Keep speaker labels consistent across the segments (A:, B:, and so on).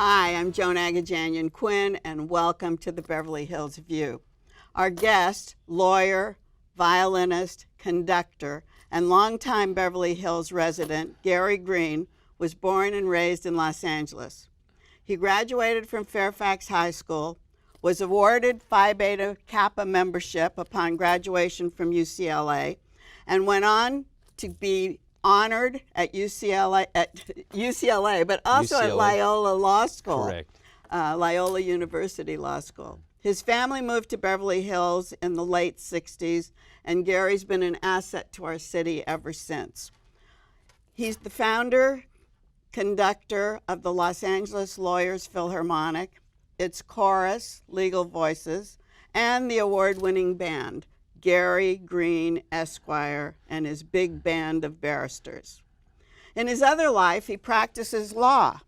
A: Hi, I'm Joan Quinn, and welcome to the Beverly Hills View. Our guest, lawyer, violinist, conductor, and longtime Beverly Hills resident, Greene, was born and raised in Los Angeles. He graduated from Fairfax High School, was awarded Phi Beta Kappa membership upon graduation from UCLA, and went on to be honored at UCLA, but also at Loyola Law School.
B: Correct.
A: Loyola University Law School. His family moved to Beverly Hills in the late 60s, and Gary's been an asset to our city ever since. He's the founder, conductor of the Los Angeles Lawyers Philharmonic, its chorus, Legal Voices, and the award-winning band, Gary Greene, Esquire, and his big band of barristers. In his other life, he practices law,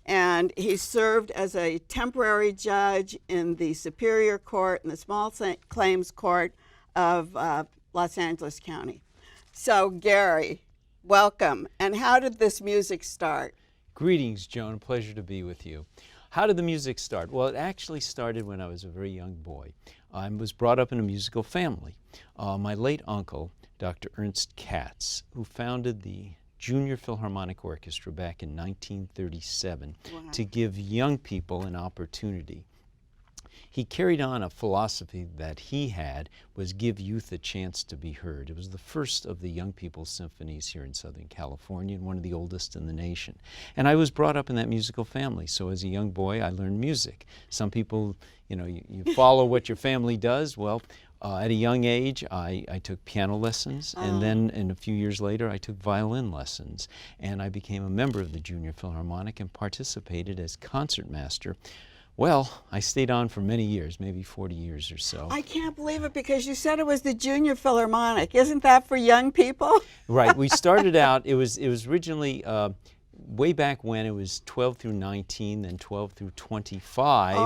A: and he served as a temporary judge in the Superior Court and the Small Claims Court of Los Angeles County. So, Gary, welcome. And how did this music start?
B: Greetings, Joan. Pleasure to be with you. How did the music start? Well, it actually started when I was a very young boy. I was brought up in a musical family. My late uncle, Dr. Ernst Katz, who founded the Junior Philharmonic Orchestra back in 1937 to give young people an opportunity. He carried on a philosophy that he had, was give youth a chance to be heard. It was the first of the young people's symphonies here in Southern California and one of the oldest in the nation. And I was brought up in that musical family, so as a young boy I learned music. Some people, you follow what your family does. Well, at a young age I took piano lessons, and then a few years later I took violin lessons, and I became a member of the Junior Philharmonic and participated as concertmaster. Well, I stayed on for many years, maybe 40 years or so.
A: I can't believe it, because you said it was the Junior Philharmonic. Isn't that for young people?
B: Right. We started out, it was originally, way back when, it was 12 through 19, then 12 through 25.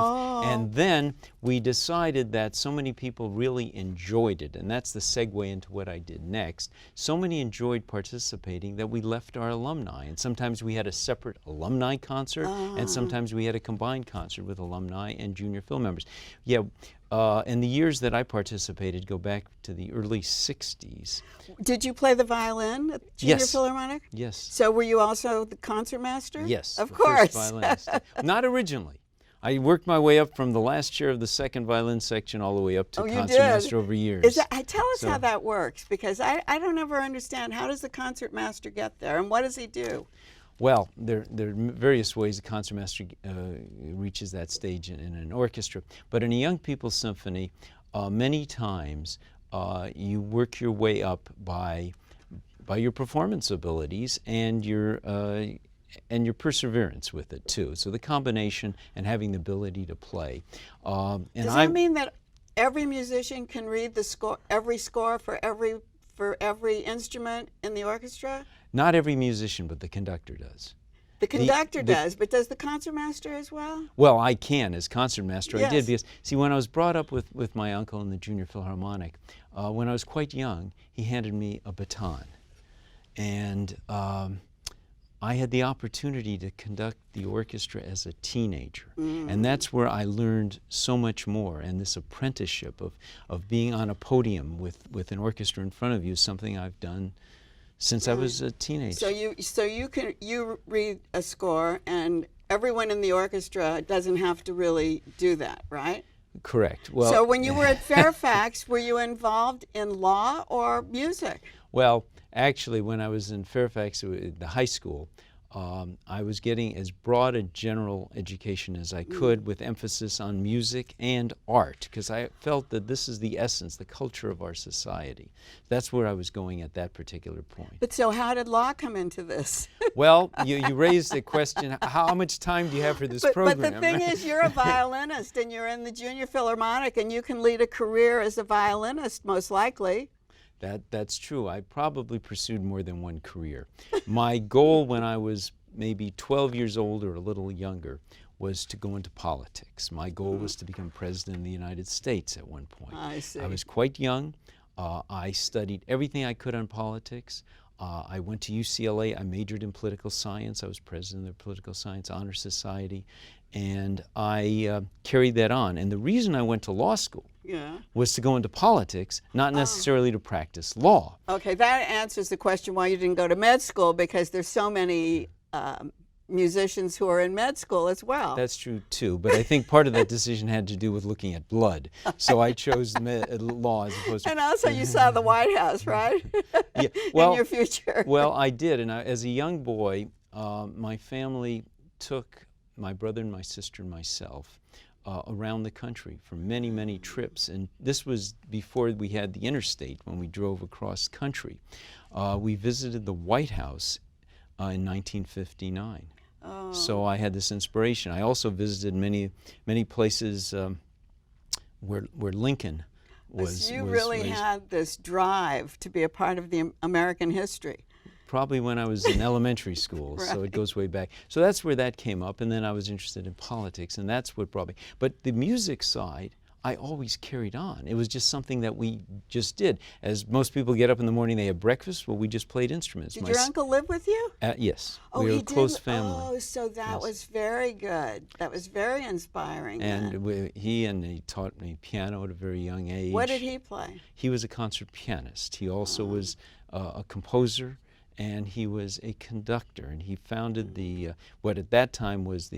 B: And then we decided that so many people really enjoyed it, and that's the segue into what I did next. So many enjoyed participating that we left our alumni, and sometimes we had a separate alumni concert, and sometimes we had a combined concert with alumni and Junior Phil members. Yeah. And the years that I participated go back to the early 60s.
A: Did you play the violin at Junior Philharmonic?
B: Yes.
A: So were you also the concertmaster?
B: Yes.
A: Of course.
B: First violinist. Not originally. I worked my way up from the last chair of the second violin section all the way up to concertmaster over years.
A: Tell us how that works, because I don't ever understand. How does the concertmaster get there, and what does he do?
B: Well, there are various ways the concertmaster reaches that stage in an orchestra. But in a young people's symphony, many times you work your way up by your performance abilities and your perseverance with it too. So the combination and having the ability to play.
A: Does that mean that every musician can read the score, every score for every instrument in the orchestra?
B: Not every musician, but the conductor does.
A: The conductor does, but does the concertmaster as well?
B: Well, I can as concertmaster.
A: Yes.
B: I did, because, see, when I was brought up with my uncle in the Junior Philharmonic, when I was quite young, he handed me a baton. And I had the opportunity to conduct the orchestra as a teenager. And that's where I learned so much more. And this apprenticeship of being on a podium with an orchestra in front of you is something I've done since I was a teenager.
A: So you read a score, and everyone in the orchestra doesn't have to really do that, right?
B: Correct. Well,
A: so when you were at Fairfax, were you involved in law or music?
B: Well, actually, when I was in Fairfax, the high school, I was getting as broad a general education as I could, with emphasis on music and art, because I felt that this is the essence, the culture of our society. That's where I was going at that particular point.
A: But so how did law come into this?
B: Well, you raised the question, how much time do you have for this program?
A: But the thing is, you're a violinist, and you're in the Junior Philharmonic, and you can lead a career as a violinist, most likely.
B: That's true. I probably pursued more than one career. My goal when I was maybe 12 years old or a little younger was to go into politics. My goal was to become president of the United States at one point.
A: I see.
B: I was quite young. I studied everything I could on politics. I went to UCLA. I majored in political science. I was president of the Political Science Honor Society, and I carried that on. And the reason I went to law school was to go into politics, not necessarily to practice law.
A: Okay, that answers the question why you didn't go to med school, because there's so many musicians who are in med school as well.
B: That's true too, but I think part of that decision had to do with looking at blood. So I chose law as opposed to...
A: And also you saw the White House, right?
B: Yeah, well,
A: in your future.
B: Well, I did, and as a young boy, my family took my brother and my sister and myself around the country for many, many trips. And this was before we had the interstate, when we drove across country. We visited the White House in 1959. Oh. So I had this inspiration. I also visited many places where Lincoln was.
A: So you really had this drive to be a part of the American history.
B: Probably when I was in elementary school, right. So it goes way back. So that's where that came up, and then I was interested in politics, and that's what brought me. But the music side, I always carried on. It was just something that we just did. As most people get up in the morning, they have breakfast. Well, we just played instruments.
A: Did your uncle live with you?
B: Yes.
A: Oh,
B: we were a close family.
A: Oh, so that was very good. That was very inspiring.
B: And he taught me piano at a very young age.
A: What did he play?
B: He was a concert pianist. He also was a composer, and he was a conductor. And he founded what at that time was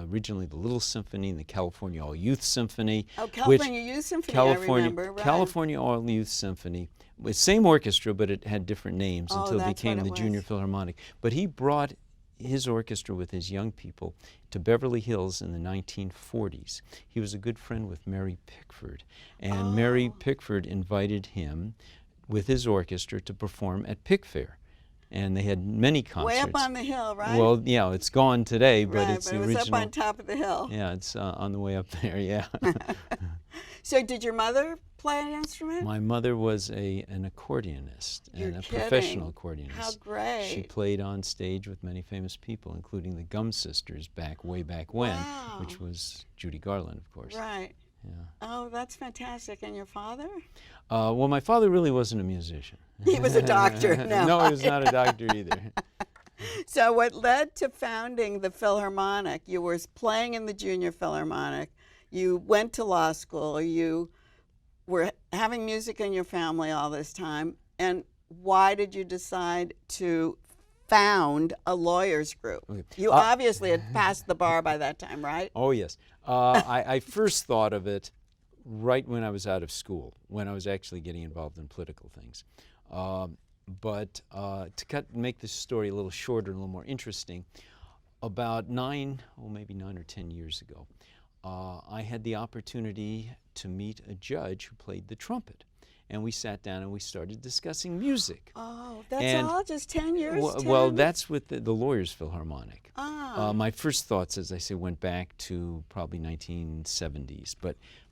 B: originally the Little Symphony and the California All Youth Symphony.
A: Oh, California Youth Symphony, I remember. Right.
B: California All Youth Symphony, with same orchestra, but it had different names until it became the Junior Philharmonic. But he brought his orchestra with his young people to Beverly Hills in the 1940s. He was a good friend with Mary Pickford, and Mary Pickford invited him with his orchestra to perform at Pickfair. And they had many concerts.
A: Way up on the hill, right?
B: Well, yeah, it's gone today, but it's the original.
A: It was up on top of the hill.
B: Yeah, it's on the way up there, yeah.
A: So did your mother play an instrument?
B: My mother was an accordionist, and a professional accordionist.
A: How great.
B: She played on stage with many famous people, including the Gum Sisters way back when, which was Judy Garland, of course.
A: Right.
B: Yeah.
A: Oh, that's fantastic. And your father?
B: Well, my father really wasn't a musician.
A: He was a doctor.
B: No, he was not a doctor either.
A: So what led to founding the Philharmonic? You were playing in the Junior Philharmonic. You went to law school. You were having music in your family all this time. And why did you decide to found a lawyers group? Okay. You obviously had passed the bar by that time, right?
B: Oh, yes. I first thought of it right when I was out of school, when I was actually getting involved in political things. But to make this story a little shorter and a little more interesting, about maybe 9 or 10 years ago, I had the opportunity to meet a judge who played the trumpet. And we sat down and we started discussing music.
A: Oh, that's all? Just 10 years?
B: Well, that's with the Lawyers Philharmonic. My first thoughts, as I say, went back to probably 1970s.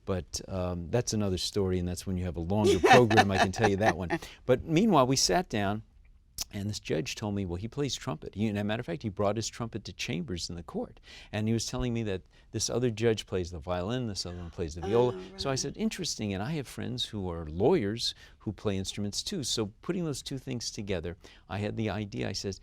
B: But that's another story, and that's when you have a longer program, I can tell you that one. But meanwhile, we sat down, and this judge told me, well, he plays trumpet. As a matter of fact, he brought his trumpet to chambers in the court. And he was telling me that this other judge plays the violin, this other one plays the viola. Right. So I said, interesting, and I have friends who are lawyers who play instruments too. So putting those two things together, I had the idea. I said,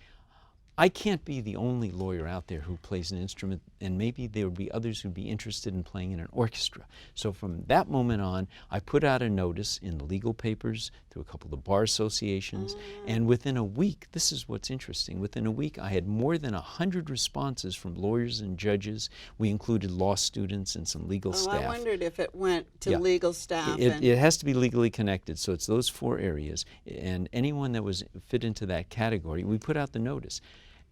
B: I can't be the only lawyer out there who plays an instrument, and maybe there would be others who'd be interested in playing in an orchestra. So from that moment on, I put out a notice in the legal papers through a couple of the bar associations, and within a week, this is what's interesting, within a week I had more than 100 responses from lawyers and judges. We included law students and some legal staff.
A: I wondered if it went to legal staff.
B: It has to be legally connected, so it's those 4 areas, and anyone that was fit into that category, we put out the notice.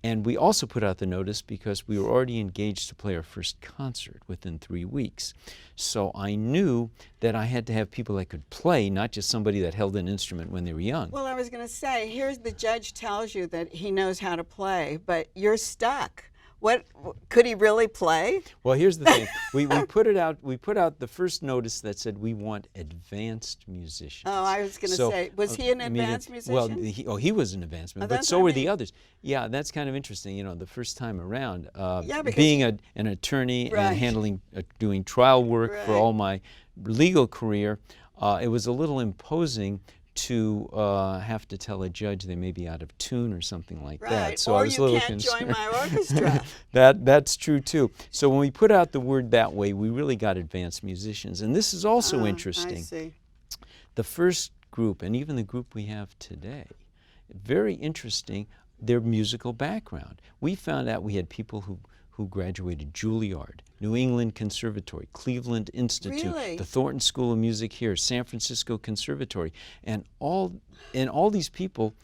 B: And we also put out the notice because we were already engaged to play our first concert within 3 weeks. So I knew that I had to have people that could play, not just somebody that held an instrument when they were young.
A: Well, I was going to say, here's the judge tells you that he knows how to play, but you're stuck. What could he really play?
B: Well, here's the thing. We put it out. We put out the first notice that said we want advanced musicians.
A: Oh, I was going to say, was he an advanced musician?
B: Well, he was an advanced musician, but so were the others. Yeah, that's kind of interesting. The first time around, being an attorney and doing trial work for all my legal career, it was a little imposing to have to tell a judge they may be out of tune or something like that.
A: Right,
B: So
A: or
B: I was a
A: you
B: little
A: can't join
B: concerned.
A: my orchestra.
B: That's true too. So when we put out the word that way, we really got advanced musicians. And this is also
A: I
B: interesting.
A: see.
B: The first group, and even the group we have today, very interesting, their musical background. We found out we had people who graduated Juilliard, New England Conservatory, Cleveland Institute,
A: Really?
B: the Thornton School of Music here, San Francisco Conservatory, and all these people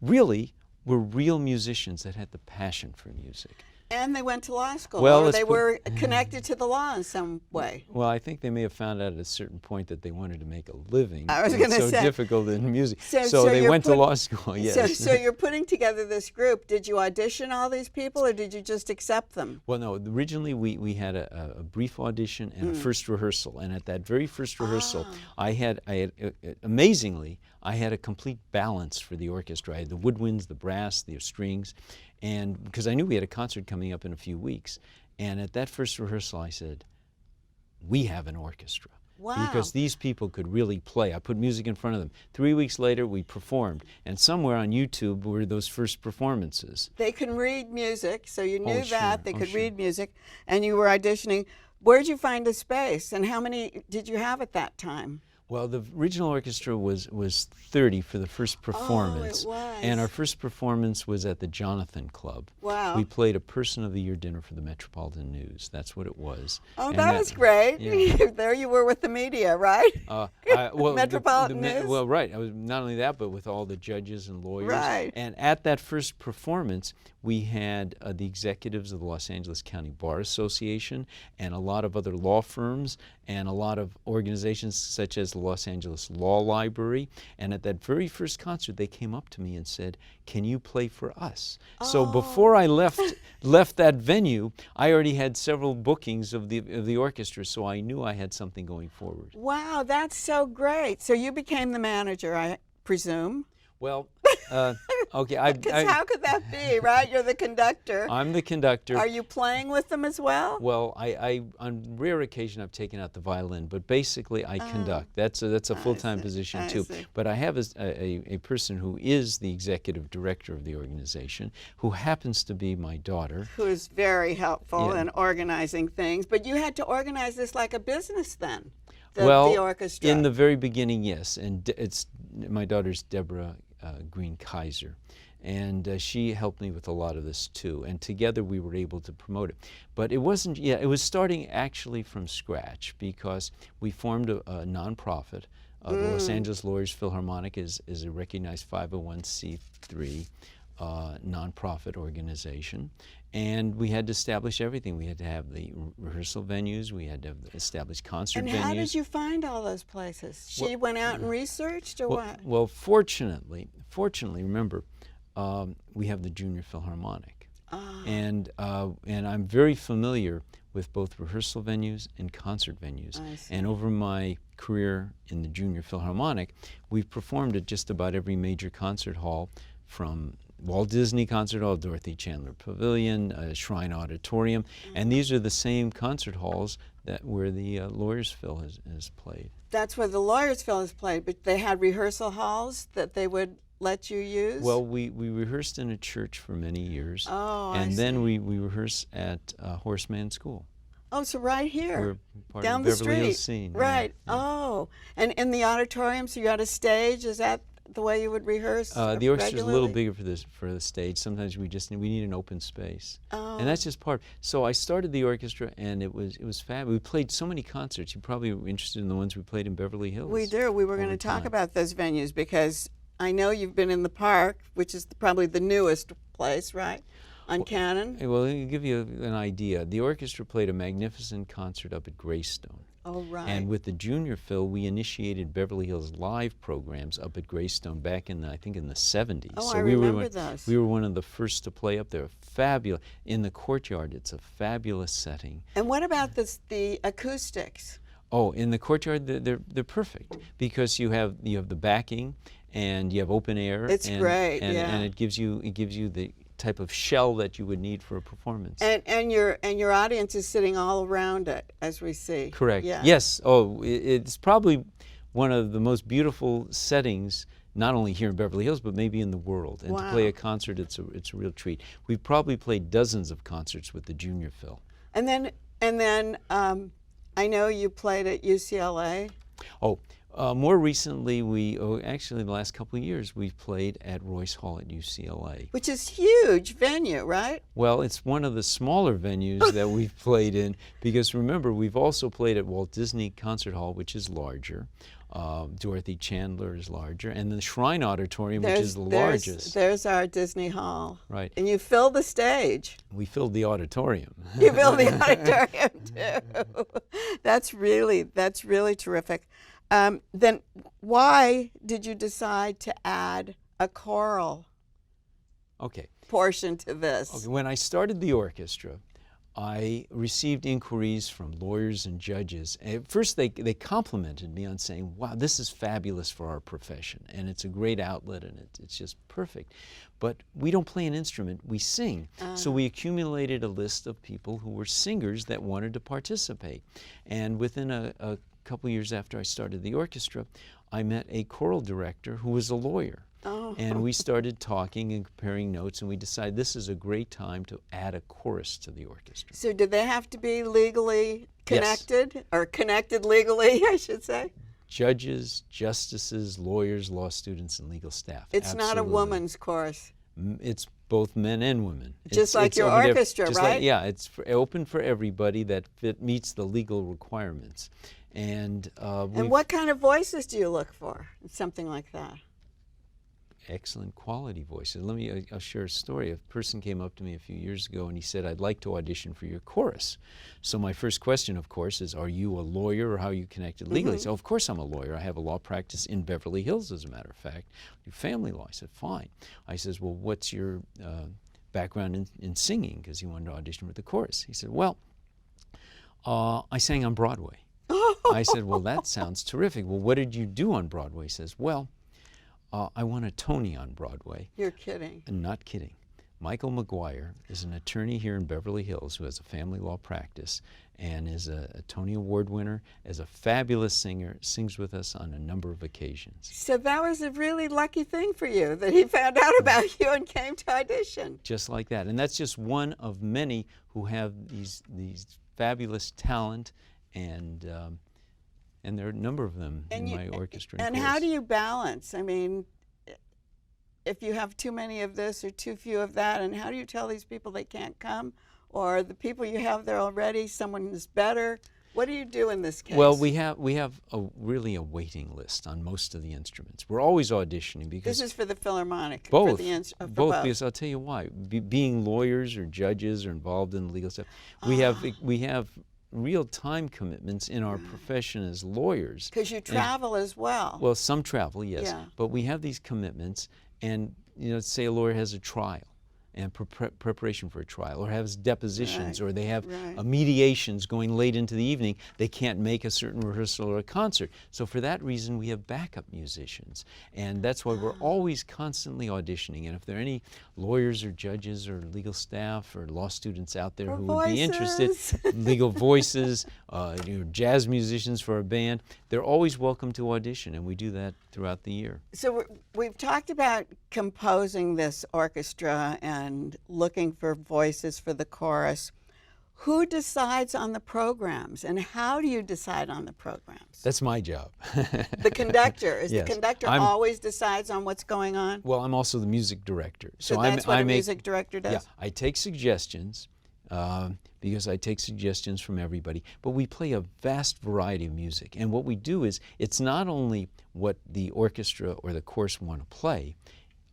B: really were real musicians that had the passion for music.
A: And they went to law school,
B: Well,
A: or they were connected to the law in some way.
B: Well, I think they may have found out at a certain point that they wanted to make a living.
A: I was
B: It's
A: gonna
B: so
A: say.
B: difficult in music.
A: So
B: So they
A: you're
B: went to
A: put-
B: law school, yes.
A: So you're putting together this group. Did you audition all these people, or did you just accept them?
B: Well, no, originally we had a brief audition and a first rehearsal. And at that very first rehearsal, I had amazingly, I had a complete balance for the orchestra. I had the woodwinds, the brass, the strings, and because I knew we had a concert coming up in a few weeks. And at that first rehearsal, I said, we have an orchestra.
A: Wow.
B: Because these people could really play. I put music in front of them. 3 weeks later, we performed. And somewhere on YouTube were those first performances.
A: They can read music, so you knew
B: sure.
A: that. They
B: Oh,
A: could
B: sure.
A: read music, and you were auditioning. Where'd you find a space, and how many did you have at that time?
B: Well, the original orchestra was 30 for the first performance.
A: it was.
B: And our first performance was at the Jonathan Club.
A: Wow.
B: We played a Person of the Year dinner for the Metropolitan News. That's what it was.
A: Oh,
B: And
A: that was great.
B: Yeah.
A: There you were with the media, right?
B: Well,
A: Metropolitan News?
B: Well, right. I was not only that, but with all the judges and lawyers.
A: Right.
B: And at that first performance, we had the executives of the Los Angeles County Bar Association and a lot of other law firms and a lot of organizations such as the Los Angeles Law Library. And at that very first concert, they came up to me and said, "Can you play for us?" So before I left that venue, I already had several bookings of the orchestra, so I knew I had something going forward.
A: Wow, that's so great. So you became the manager, I presume?
B: Well, okay,
A: Because how could that be, right? You're the conductor.
B: I'm the conductor.
A: Are you playing with them as well?
B: Well, I on rare occasion I've taken out the violin, but basically I conduct. That's a full-time
A: see,
B: position
A: I
B: too.
A: see.
B: But I have a person who is the executive director of the organization, who happens to be my daughter.
A: Who is very helpful
B: Yeah.
A: in organizing things. But you had to organize this like a business then, the orchestra.
B: In the very beginning, yes. And it's my daughter's Deborah Greene Kaiser. And she helped me with a lot of this too. And together we were able to promote it. But it wasn't, it was starting actually from scratch because we formed a nonprofit. The Los Angeles Lawyers Philharmonic is a recognized 501c3 nonprofit organization. And we had to establish everything. We had to have the rehearsal venues. We had to establish concert
A: and
B: venues.
A: how did you find all those places? She went out and researched, or what?
B: Well, fortunately, remember, we have the Junior Philharmonic, and I'm very familiar with both rehearsal venues and concert venues.
A: I see.
B: And over my career in the Junior Philharmonic, we've performed at just about every major concert hall, from Walt Disney Concert Hall, Dorothy Chandler Pavilion, Shrine Auditorium, and these are the same concert halls where the Lawyers Phil has played.
A: That's where the Lawyers Phil has played, but they had rehearsal halls that they would let you use?
B: Well, we rehearsed in a church for many years,
A: Oh, I
B: and then
A: see.
B: we rehearsed at Horseman School.
A: Oh, so right
B: We're
A: here,
B: part
A: down
B: of
A: the
B: the Beverly Hills
A: street.
B: scene.
A: Right.
B: Yeah.
A: Oh, and in the auditorium, so you had a stage. Is that the way you would rehearse?
B: The orchestra's a little
A: regularly?
B: bigger for the stage. Sometimes we need an open space,
A: Oh.
B: and that's just part. So I started the orchestra, and it was fabulous. We played so many concerts. You probably were interested in the ones we played in Beverly Hills.
A: We do. We were going to
B: over
A: talk
B: time.
A: about those venues because I know you've been in the park, which is probably the newest place, right? On Cannon.
B: Well, let me give you an idea. The orchestra played a magnificent concert up at Greystone.
A: Oh, right.
B: And with the Junior Phil, we initiated Beverly Hills Live programs up at Greystone back in I think in the 70s.
A: Oh,
B: so
A: I
B: we
A: remember
B: were
A: those.
B: We were one of the first to play up there. Fabulous. In the courtyard, it's a fabulous setting.
A: And what about the acoustics?
B: Oh, in the courtyard, they're perfect because you have the backing and you have open air.
A: It's great, yeah.
B: And it gives you the type of shell that you would need for a performance.
A: And your audience is sitting all around it, as we see.
B: Correct.
A: Yeah.
B: Yes. Oh, it's probably one of the most beautiful settings not only here in Beverly Hills, but maybe in the world. And to play a concert, it's a real treat. We've probably played dozens of concerts with the Junior Phil.
A: And then I know you played at UCLA.
B: Oh, more recently, actually the last couple of years, we've played at Royce Hall at UCLA.
A: Which is huge venue, right?
B: Well, it's one of the smaller venues that we've played in, because remember, we've also played at Walt Disney Concert Hall, which is larger. Dorothy Chandler is larger, and the Shrine Auditorium, which is the largest.
A: There's our Disney Hall.
B: Right.
A: And you filled the stage.
B: We filled the auditorium.
A: You filled the auditorium too. That's really terrific. Then why did you decide to add a choral portion to this?
B: Okay. When I started the orchestra, I received inquiries from lawyers and judges. At first, they complimented me on saying, wow, this is fabulous for our profession, and it's a great outlet, and it's just perfect. But we don't play an instrument, we sing. So we accumulated a list of people who were singers that wanted to participate. And within a couple years after I started the orchestra, I met a choral director who was a lawyer. And we started talking and comparing notes, and we decided this is a great time to add a chorus to the orchestra.
A: So did they have to be legally connected? Yes. Or connected legally, I should say?
B: Judges, justices, lawyers, law students, and legal staff.
A: It's not a woman's chorus.
B: It's both men and women.
A: Just like your orchestra, right?
B: Yeah, it's open for everybody that meets the legal requirements. And
A: what kind of voices do you look for in something like that?
B: Excellent quality voices. I'll share a story. A person came up to me a few years ago and he said, I'd like to audition for your chorus. So my first question, of course, is, are you a lawyer or how are you connected legally? So of course I'm a lawyer. I have a law practice in Beverly Hills, as a matter of fact. I do family law. I said, fine. I says, well, what's your background in singing? Because he wanted to audition for the chorus. He said, well, I sang on Broadway. I said, well, that sounds terrific. Well, what did you do on Broadway? He says, well, I won a Tony on Broadway.
A: You're kidding.
B: I'm not kidding. Michael McGuire is an attorney here in Beverly Hills who has a family law practice and is a Tony Award winner, is a fabulous singer, sings with us on a number of occasions. So
A: that was a really lucky thing for you, that he found out about you and came to audition.
B: Just like that. And that's just one of many who have these fabulous talent, and there are a number of them in my orchestra.
A: And how do you balance? I mean, if you have too many of this or too few of that, and how do you tell these people they can't come? Or the people you have there already, someone is better? What do you do in this case?
B: Well, we have really a waiting list on most of the instruments. We're always auditioning because
A: this is for the Philharmonic.
B: Both,
A: for
B: both. Because I'll tell you why. Being lawyers or judges or involved in legal stuff, we have real time commitments in our profession as lawyers.
A: Because you travel as well.
B: Well, some travel, yes.
A: Yeah.
B: But we have these commitments, and say a lawyer has a trial and preparation for a trial, or has depositions, or they have mediations going late into the evening. They can't make a certain rehearsal or a concert. So for that reason, we have backup musicians. And that's why we're always constantly auditioning. And if there are any lawyers or judges or legal staff or law students out there who would be interested, legal voices, jazz musicians for a band, they're always welcome to audition, and we do that throughout the year.
A: So we've talked about composing this orchestra and looking for voices for the chorus. Who decides on the programs, and how do you decide on the programs?
B: That's my job.
A: The conductor.
B: Yes.
A: The conductor always decides on what's going on?
B: Well, I'm also the music director.
A: So that's what a music director does?
B: Yeah, I take suggestions, because I take suggestions from everybody, but we play a vast variety of music. And what we do is, it's not only what the orchestra or the chorus want to play.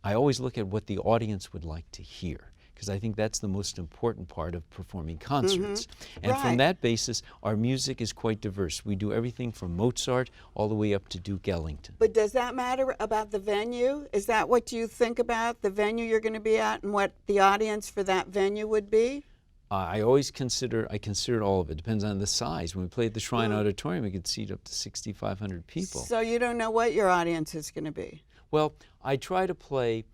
B: I always look at what the audience would like to hear, because I think that's the most important part of performing concerts. And from that basis, our music is quite diverse. We do everything from Mozart all the way up to Duke Ellington.
A: But does that matter about the venue? Is that what you think about, the venue you're going to be at and what the audience for that venue would be?
B: I always consider all of it. Depends on the size. When we played the Shrine Auditorium, we could seat up to 6,500 people.
A: So you don't know what your audience is going to be?
B: Well, I try to play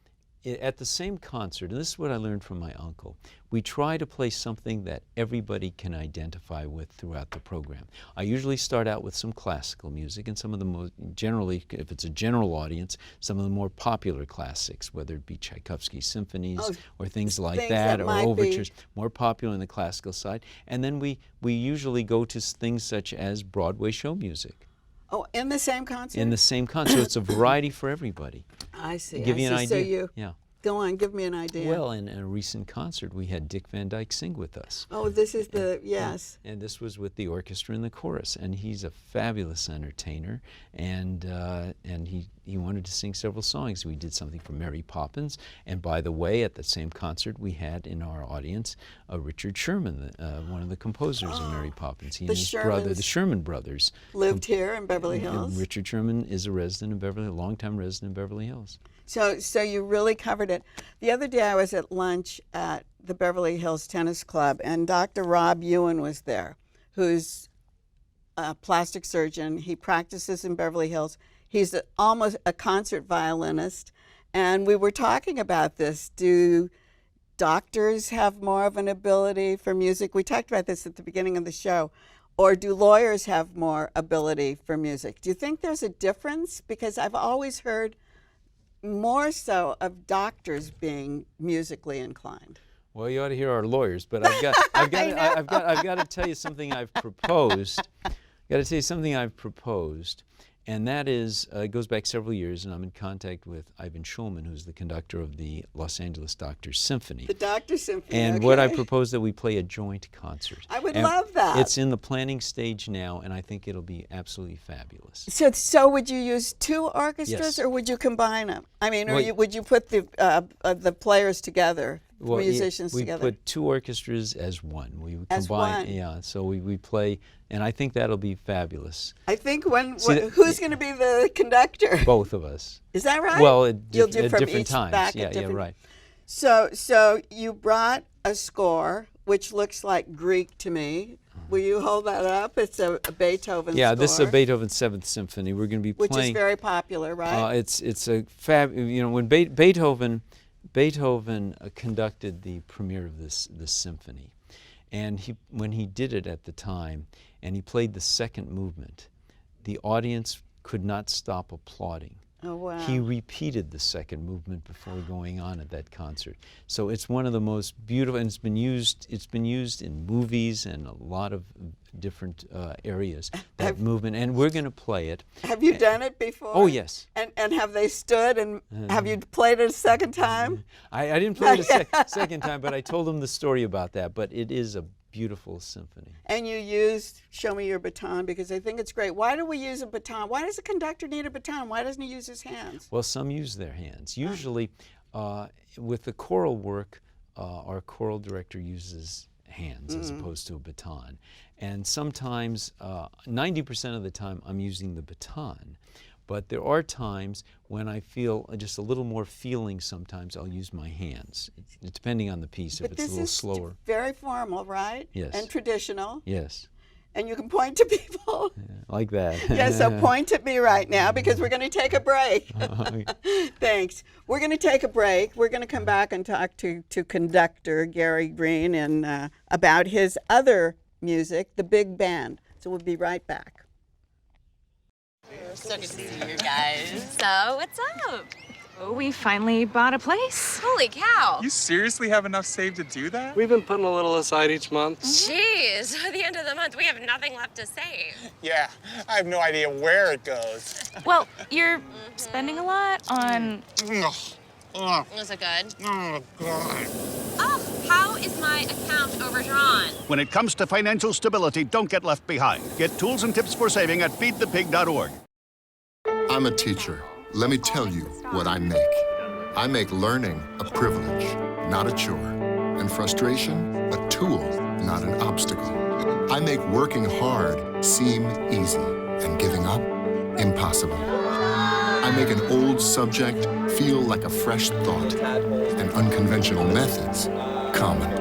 B: at the same concert, and this is what I learned from my uncle, we try to play something that everybody can identify with throughout the program. I usually start out with some classical music, and some of the most, generally, if it's a general audience, some of the more popular classics, whether it be Tchaikovsky's symphonies or things like that, or overtures, more popular in the classical side. And then we usually go to things such as Broadway show music.
A: Oh, in the same concert?
B: In the same concert. So it's a variety for everybody.
A: I see.
B: Give you an idea.
A: So you,
B: yeah.
A: Go on, give me an idea.
B: Well, in a recent concert, we had Dick Van Dyke sing with us.
A: Oh, this is the, yes.
B: And this was with the orchestra and the chorus. And he's a fabulous entertainer. And he wanted to sing several songs. We did something for Mary Poppins. And by the way, at the same concert, we had in our audience Richard Sherman, one of the composers of Mary Poppins. He and his brother, the Sherman brothers,
A: lived here in Beverly Hills.
B: And Richard Sherman is a resident of Beverly, a longtime resident of Beverly Hills.
A: So you really covered it. The other day I was at lunch at the Beverly Hills Tennis Club, and Dr. Rob Ewan was there, who's a plastic surgeon. He practices in Beverly Hills. He's almost a concert violinist, and we were talking about this. Do doctors have more of an ability for music? We talked about this at the beginning of the show. Or do lawyers have more ability for music? Do you think there's a difference? Because I've always heard more so of doctors being musically inclined.
B: Well, you ought to hear our lawyers, but I've got to tell you something I've proposed. And that is, it goes back several years, and I'm in contact with Ivan Schulman, who's the conductor of the Los Angeles Doctors Symphony.
A: The Doctors Symphony,
B: And what I propose that we play a joint concert.
A: I would love that.
B: It's in the planning stage now, and I think it'll be absolutely fabulous.
A: So would you use two orchestras,
B: yes.
A: or would you combine them? I mean, or would you put the players together?
B: Well,
A: musicians
B: we
A: together.
B: put two orchestras as one. We
A: as
B: combine,
A: one.
B: yeah. So we play, and I think that'll be fabulous.
A: I think who's going to be the conductor?
B: Both of us.
A: Is that right?
B: Well,
A: You'll do
B: at
A: from
B: different
A: each
B: times.
A: Back
B: yeah,
A: at different...
B: yeah, right.
A: So you brought a score which looks like Greek to me. Will you hold that up? It's a Beethoven score.
B: Yeah, this is a Beethoven 7th Symphony. We're going to be playing.
A: Which is very popular, right?
B: It's a when Beethoven conducted the premiere of this symphony, and when he did it at the time, and he played the second movement, the audience could not stop applauding.
A: Oh, wow.
B: He repeated the second movement before going on at that concert. So it's one of the most beautiful, and it's been used in movies and a lot of different areas, that movement, and we're going to play it.
A: Have you done it before?
B: Oh, yes.
A: And have they stood, and have you played it a second time?
B: I didn't play it a second time, but I told them the story about that, but it is a beautiful symphony.
A: And you used Show Me Your Baton, because I think it's great. Why do we use a baton? Why does a conductor need a baton? Why doesn't he use his hands?
B: Well, some use their hands. Usually, with the choral work, our choral director uses hands as opposed to a baton. And sometimes, 90% of the time, I'm using the baton. But there are times when I feel just a little more feeling. Sometimes I'll use my hands, depending on the piece, if it's a little slower.
A: But this is very formal, right?
B: Yes.
A: And traditional.
B: Yes.
A: And you can point to people.
B: Yeah, like that.
A: Yeah, so point at me right now, because we're going to take a break. Thanks. We're going to take a break. We're going to come back and talk to conductor Gary Greene and about his other music, the big band. So we'll be right back.
C: So good to see you guys. So, what's up?
D: Oh, we finally bought a place.
C: Holy cow.
E: You seriously have enough saved to do that?
F: We've been putting a little aside each month.
C: Jeez, at the end of the month, we have nothing left to save.
E: Yeah, I have no idea where it goes.
D: Well, you're spending a lot on...
C: Is it good?
E: Oh, God.
C: Oh, how is my account overdrawn?
G: When it comes to financial stability, don't get left behind. Get tools and tips for saving at feedthepig.org.
H: I'm a teacher. Let me tell you what I make. I make learning a privilege, not a chore, and frustration a tool, not an obstacle. I make working hard seem easy and giving up impossible. I make an old subject feel like a fresh thought and unconventional methods common.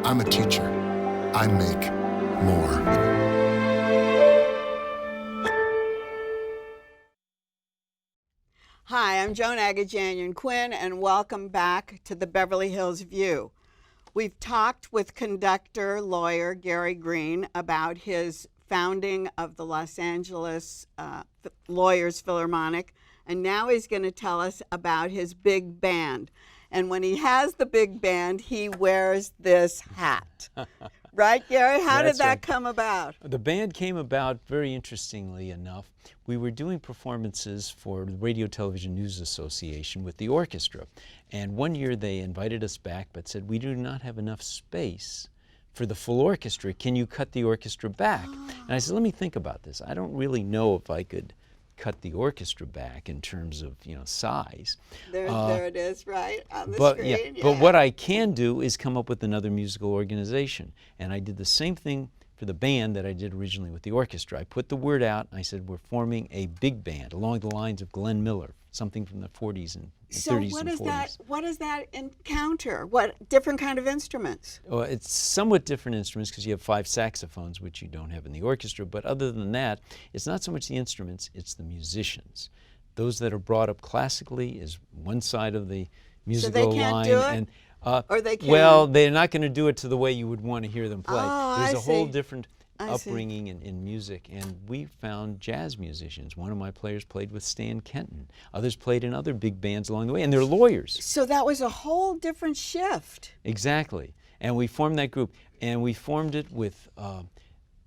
H: I'm a teacher. I make more.
A: Hi, I'm Joan Quinn, and welcome back to the Beverly Hills View. We've talked with conductor, lawyer Gary Greene about his founding of the Los Angeles Lawyers Philharmonic, and now he's going to tell us about his big band. And when he has the big band, he wears this hat. Right, Gary? How did that come about?
B: The band came about very interestingly enough. We were doing performances for the Radio Television News Association with the orchestra. And one year they invited us back but said, we do not have enough space for the full orchestra. Can you cut the orchestra back? And I said, let me think about this. I don't really know if I could cut the orchestra back in terms of, size.
A: There it is, right on the
B: But
A: screen.
B: but what I can do is come up with another musical organization. And I did the same thing for the band that I did originally with the orchestra. I put the word out, and I said, we're forming a big band along the lines of Glenn Miller, something from the 40s and 30s and 40s.
A: What does that encounter? What different kind of instruments?
B: Well, it's somewhat different instruments because you have 5 saxophones, which you don't have in the orchestra. But other than that, it's not so much the instruments, it's the musicians. Those that are brought up classically is one side of the musical
A: so they can't
B: line.
A: Do it?
B: And,
A: or they can?
B: Well, they're not going to do it to the way you would want to hear them play.
A: Oh,
B: There's
A: I
B: a whole
A: see.
B: different upbringing in music, and we found jazz musicians. One of my players played with Stan Kenton. Others played in other big bands along the way, and they're lawyers.
A: So that was a whole different shift.
B: Exactly. And we formed that group, and we formed it with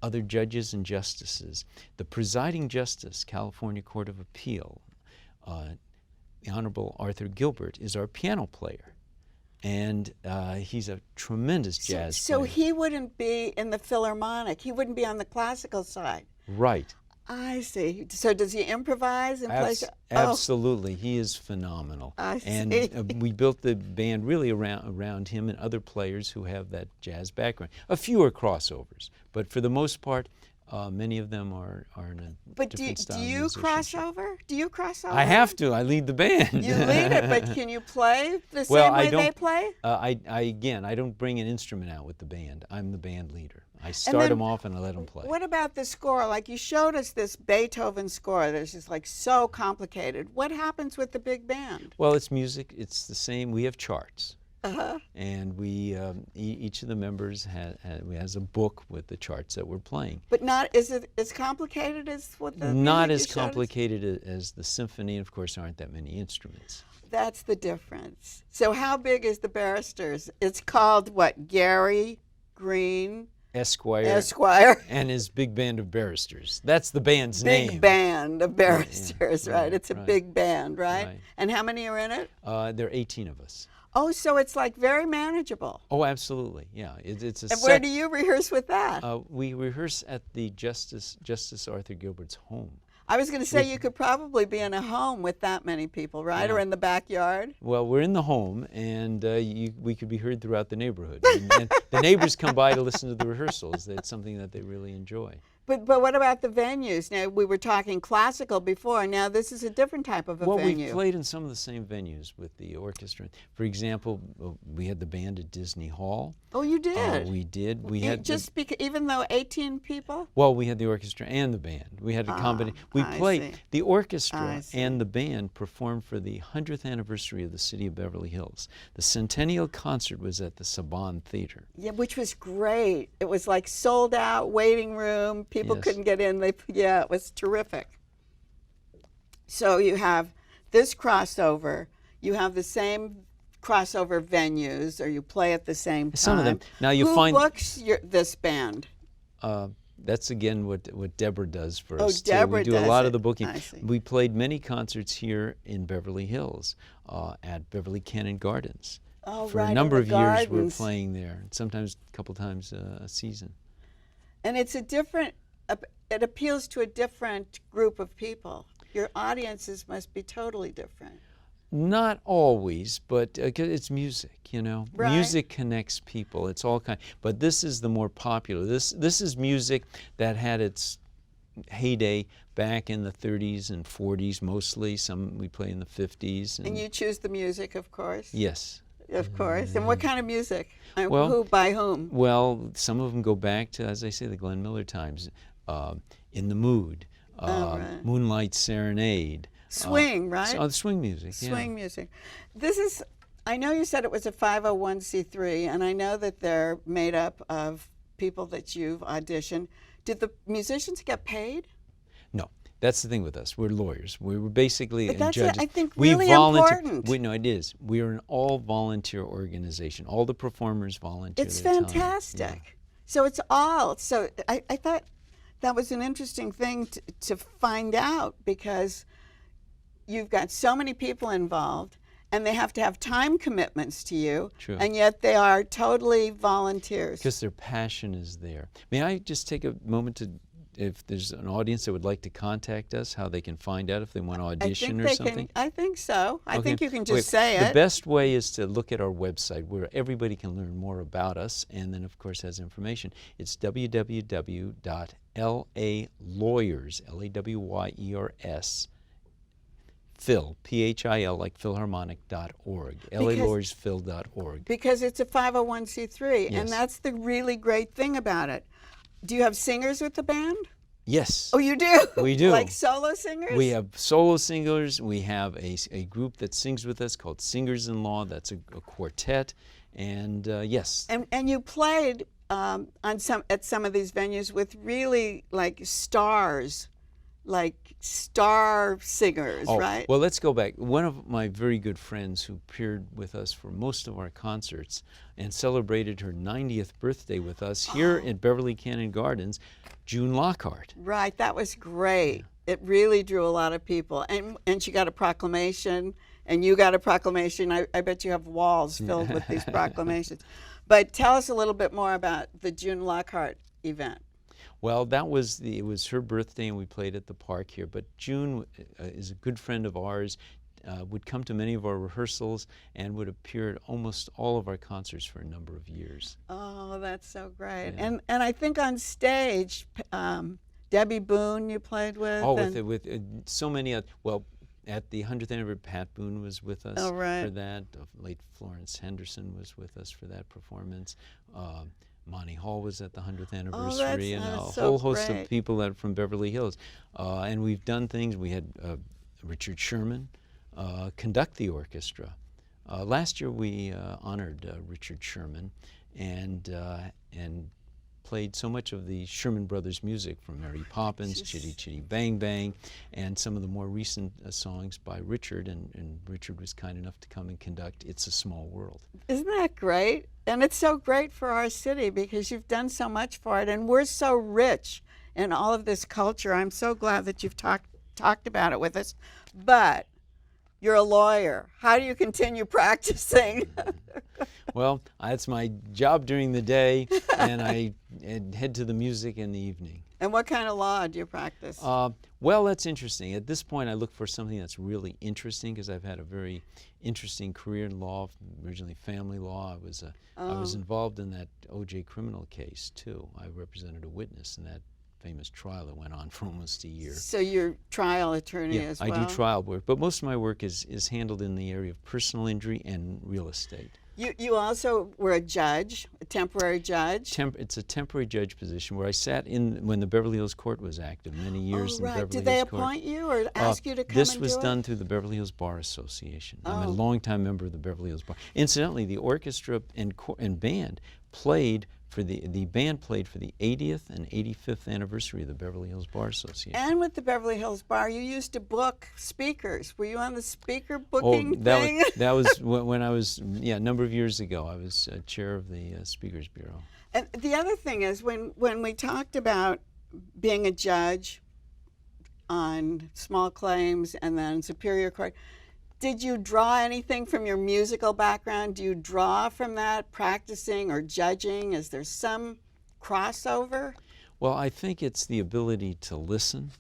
B: other judges and justices. The presiding justice, California Court of Appeal, the Honorable Arthur Gilbert, is our piano player. And he's a tremendous jazz player.
A: So he wouldn't be in the Philharmonic. He wouldn't be on the classical side.
B: Right.
A: I see. So does he improvise and play?
B: Absolutely. He is phenomenal.
A: I see.
B: And we built the band really around him and other players who have that jazz background. A few are crossovers, but for the most part, many of them are in a different style.
A: But do you cross over? Do you cross over?
B: I have to. I lead the band.
A: You lead it, but can you play the same way they play?
B: I don't bring an instrument out with the band. I'm the band leader. I start them off and I let them play.
A: What about the score? Like you showed us this Beethoven score that's just like so complicated. What happens with the big band?
B: Well, it's music. It's the same. We have charts. And we each of the members has a book with the charts that we're playing.
A: But is it as complicated as what the
B: Not
A: music
B: as
A: you showed us?
B: complicated as the symphony, and of course aren't that many instruments.
A: That's the difference. So how big is the Barristers? It's called what? Gary Greene
B: Esquire and his big band of barristers. That's the band's name.
A: Big band of barristers, right? It's a
B: right.
A: big band, right?
B: Right.
A: And how many are in it?
B: There are 18 of us.
A: Oh, so it's like very manageable.
B: Oh, absolutely, yeah. It's a
A: And where do you rehearse with that?
B: We rehearse at the Justice Arthur Gilbert's home.
A: I was going to say you could probably be in a home with that many people, right?
B: Yeah.
A: Or in the backyard.
B: Well, we're in the home, and we could be heard throughout the neighborhood. And the neighbors come by to listen to the rehearsals. It's something that they really enjoy.
A: But what about the venues? Now, we were talking classical before. Now, this is a different type of a venue.
B: We've played in some of the same venues with the orchestra. For example, we had the band at Disney Hall.
A: Oh, you did?
B: We did. We had
A: even though 18 people?
B: Well, we had the orchestra and the band. We had a combination. We played. The orchestra and the band performed for the 100th anniversary of the city of Beverly Hills. The Centennial Concert was at the Saban Theater.
A: Yeah, which was great. It was like sold out, waiting room. People couldn't get in. It was terrific. So you have this crossover. You have the same crossover venues, or you play at the same time.
B: Some of them. Now you
A: Who
B: find
A: books this band?
B: That's again what Deborah does for
A: Oh,
B: us too.
A: Deborah
B: We do
A: does
B: a lot
A: it.
B: of the booking.
A: I see.
B: We played many concerts here in Beverly Hills at Beverly Cannon Gardens.
A: Oh,
B: for
A: right,
B: a
A: in
B: number
A: the
B: of years, we're
A: gardens.
B: playing there. Sometimes a couple times a season.
A: And it's it appeals to a different group of people. Your audiences must be totally different.
B: Not always, but it's music, you know.
A: Right.
B: Music connects people. It's all kind. But this is the more popular. This is music that had its heyday back in the 30s and 40s mostly. Some we play in the 50s.
A: And you choose the music, of course?
B: Yes.
A: Of course. And what kind of music?
B: Well,
A: who by whom?
B: Well, some of them go back to, as I say, the Glenn Miller times. In the Mood,
A: right.
B: Moonlight Serenade.
A: Swing, right?
B: Oh, the swing music.
A: Swing music. This is, I know you said it was a 501c3, and I know that they're made up of people that you've auditioned. Did the musicians get paid?
B: No, that's the thing with us. We're lawyers. We were basically
A: But that's,
B: judges.
A: I think,
B: We
A: really
B: volunteer.
A: important.
B: No, it is. We are an all-volunteer organization. All the performers volunteer.
A: It's
B: their time.
A: fantastic.
B: Yeah.
A: So it's all, so I thought that was an interesting thing to find out, because you've got so many people involved and they have to have time commitments to you.
B: True.
A: And yet they are totally volunteers.
B: Because their passion is there. May I just take a moment to, if there's an audience that would like to contact us, how they can find out if they want to audition or something?
A: I think so. I think you can just
B: Okay.
A: say
B: The
A: it.
B: best way is to look at our website where everybody can learn more about us, and then of course has information. It's www.lawyers, Lawyers, Phil, Phil, like Philharmonic.org, LALawyersPhil.org.
A: Because it's a 501c3,
B: Yes.
A: and that's the really great thing about it. Do you have singers with the band?
B: Yes.
A: Oh, you do?
B: We do.
A: Like solo singers?
B: We have solo singers. We have a group that sings with us called Singers-in-Law. That's a quartet. And yes.
A: And you played at some of these venues with really like stars, like star singers, right?
B: Well, let's go back. One of my very good friends who appeared with us for most of our concerts and celebrated her 90th birthday with us here at Beverly Canyon Gardens, June Lockhart.
A: Right, that was great. It really drew a lot of people. And she got a proclamation, and you got a proclamation. I bet you have walls filled with these proclamations. But tell us a little bit more about the June Lockhart event.
B: Well, it was her birthday, and we played at the park here. But June is a good friend of ours, would come to many of our rehearsals, and would appear at almost all of our concerts for a number of years.
A: Oh, that's so great.
B: Yeah.
A: And I think on stage, Debbie Boone you played with.
B: Oh,
A: and
B: with so many, well, at the 100th anniversary, Pat Boone was with us for that. Late Florence Henderson was with us for that performance. Monty Hall was at the 100th anniversary, and a whole host of people that are from Beverly Hills. And we've done things. We had Richard Sherman conduct the orchestra. Last year we honored Richard Sherman and played so much of the Sherman Brothers music, from Mary Poppins, Chitty Chitty Bang Bang, and some of the more recent songs by Richard, and Richard was kind enough to come and conduct It's a Small World.
A: Isn't that great? And it's so great for our city because you've done so much for it, and we're so rich in all of this culture. I'm so glad that you've talked about it with us. But you're a lawyer. How do you continue practicing?
B: Well, that's my job during the day, and I head to the music in the evening.
A: And what kind of law do you practice?
B: Well, that's interesting. At this point, I look for something that's really interesting, because I've had a very interesting career in law, originally family law. I was involved in that O.J. criminal case, too. I represented a witness in that famous trial that went on for almost a year.
A: So you're trial attorney as well?
B: I do trial work, but most of my work is handled in the area of personal injury and real estate.
A: You also were a judge, a temporary judge?
B: It's a temporary judge position where I sat in when the Beverly Hills Court was active many years in the Beverly Hills Court.
A: Did they appoint you or ask you to come and do it?
B: This was done through the Beverly Hills Bar Association. I'm a
A: Oh.
B: longtime member of the Beverly Hills Bar. Incidentally, the orchestra and band played for the band played for the 80th and 85th anniversary of the Beverly Hills Bar Association.
A: And with the Beverly Hills Bar, you used to book speakers. Were you on the speaker booking
B: that
A: thing?
B: that was when I was, a number of years ago. I was chair of the Speakers Bureau.
A: And the other thing is, when we talked about being a judge on small claims and then Superior Court, did you draw anything from your musical background? Do you draw from that, practicing or judging? Is there some crossover?
B: Well, I think it's the ability to listen,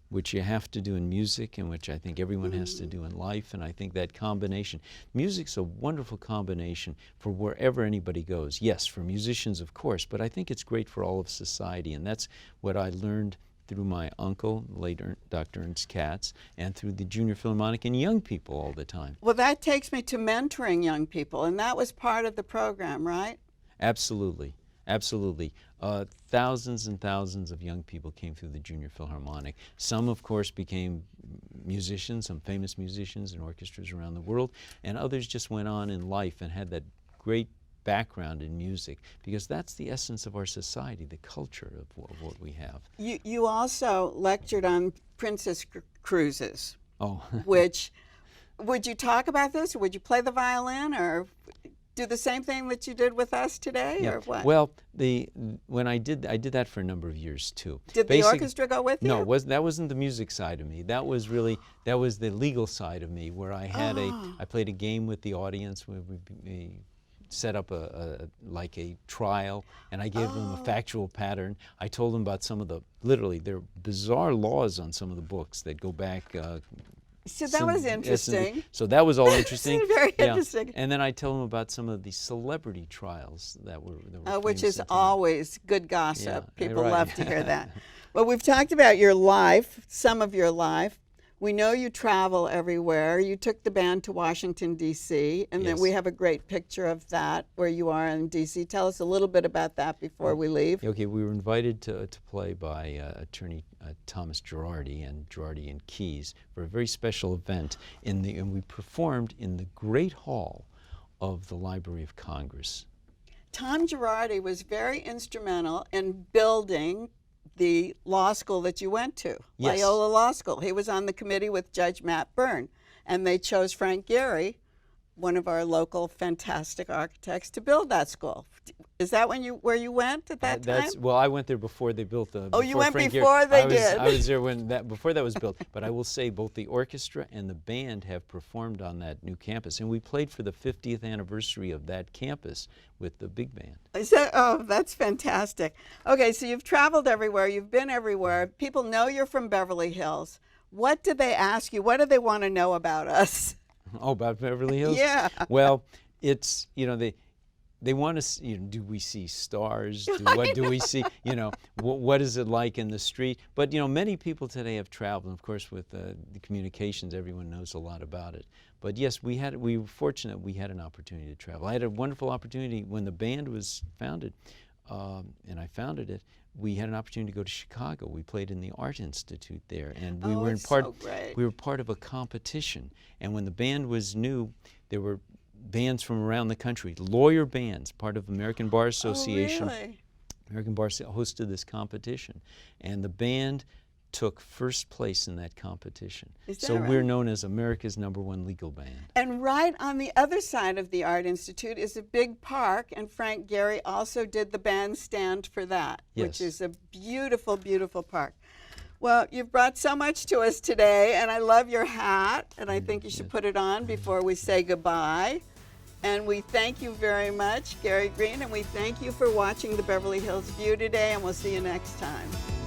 B: which you have to do in music and which I think everyone has to do in life. And I think that combination, music's a wonderful combination for wherever anybody goes. Yes, for musicians, of course, but I think it's great for all of society. And that's what I learned through my uncle, late Dr. Ernst Katz, and through the Junior Philharmonic and young people all the time.
A: Well, that takes me to mentoring young people, and that was part of the program, right?
B: Absolutely. Absolutely. Thousands and thousands of young people came through the Junior Philharmonic. Some, of course, became musicians, some famous musicians in orchestras around the world, and others just went on in life and had that great background in music, because that's the essence of our society, the culture of what we have.
A: You also lectured on princess cruises.
B: Oh.
A: Which, would you talk about this, or would you play the violin, or do the same thing that you did with us today, or what?
B: Well, when I did that for a number of years too.
A: Did the orchestra go with you?
B: No, that wasn't the music side of me. That was the legal side of me, where I had I played a game with the audience where we set up a trial, and I gave them a factual pattern. I told them about some of there are bizarre laws on some of the books that go back.
A: So that was interesting.
B: So that was all interesting.
A: Very interesting.
B: And then I tell them about some of the celebrity trials that were
A: which
B: famous
A: is
B: at the time.
A: always good gossip.
B: Yeah,
A: People
B: right.
A: love to hear that. Well, we've talked about your life, some of your life. We know you travel everywhere. You took the band to Washington, D.C., and then
B: Yes.
A: we have a great picture of that where you are in D.C. Tell us a little bit about that before we leave.
B: Okay, we were invited to play by attorney Thomas Girardi and Keys for a very special event, and we performed in the Great Hall of the Library of Congress.
A: Tom Girardi was very instrumental in building the law school that you went to,
B: Yes.
A: Loyola Law School. He was on the committee with Judge Matt Byrne, and they chose Frank Gehry, one of our local fantastic architects, to build that school. Is that where you went at that time?
B: Well, I went there before they built the.
A: Oh, you
B: before
A: went
B: Frank Gehry.
A: before they
B: I was,
A: did.
B: I was there before that was built. But I will say both the orchestra and the band have performed on that new campus, and we played for the 50th anniversary of that campus with the big band.
A: That's fantastic. Okay, so you've traveled everywhere. You've been everywhere. People know you're from Beverly Hills. What do they ask you? What do they want to know about us?
B: Oh, about Beverly Hills?
A: Yeah.
B: Well, it's, they want to see, do we see stars? What do we see? What is it like in the street? But many people today have traveled. Of course, with the communications, everyone knows a lot about it. But yes, we were fortunate. We had an opportunity to travel. I had a wonderful opportunity when the band was founded, and I founded it. We had an opportunity to go to Chicago. We played in the Art Institute there, and we were we were part of a competition. And when the band was new, there were bands from around the country, lawyer bands, part of American Bar Association.
A: Oh, really?
B: American Bar hosted this competition, and the band took first place in that competition. So
A: right?
B: we're known as America's #1 legal band.
A: And right on the other side of the Art Institute is a big park, and Frank Gehry also did the bandstand for that, which is a beautiful, beautiful park. Well, you've brought so much to us today, and I love your hat, and I think you should put it on before we say goodbye. And we thank you very much, Gary Greene, and we thank you for watching the Beverly Hills View today, and we'll see you next time.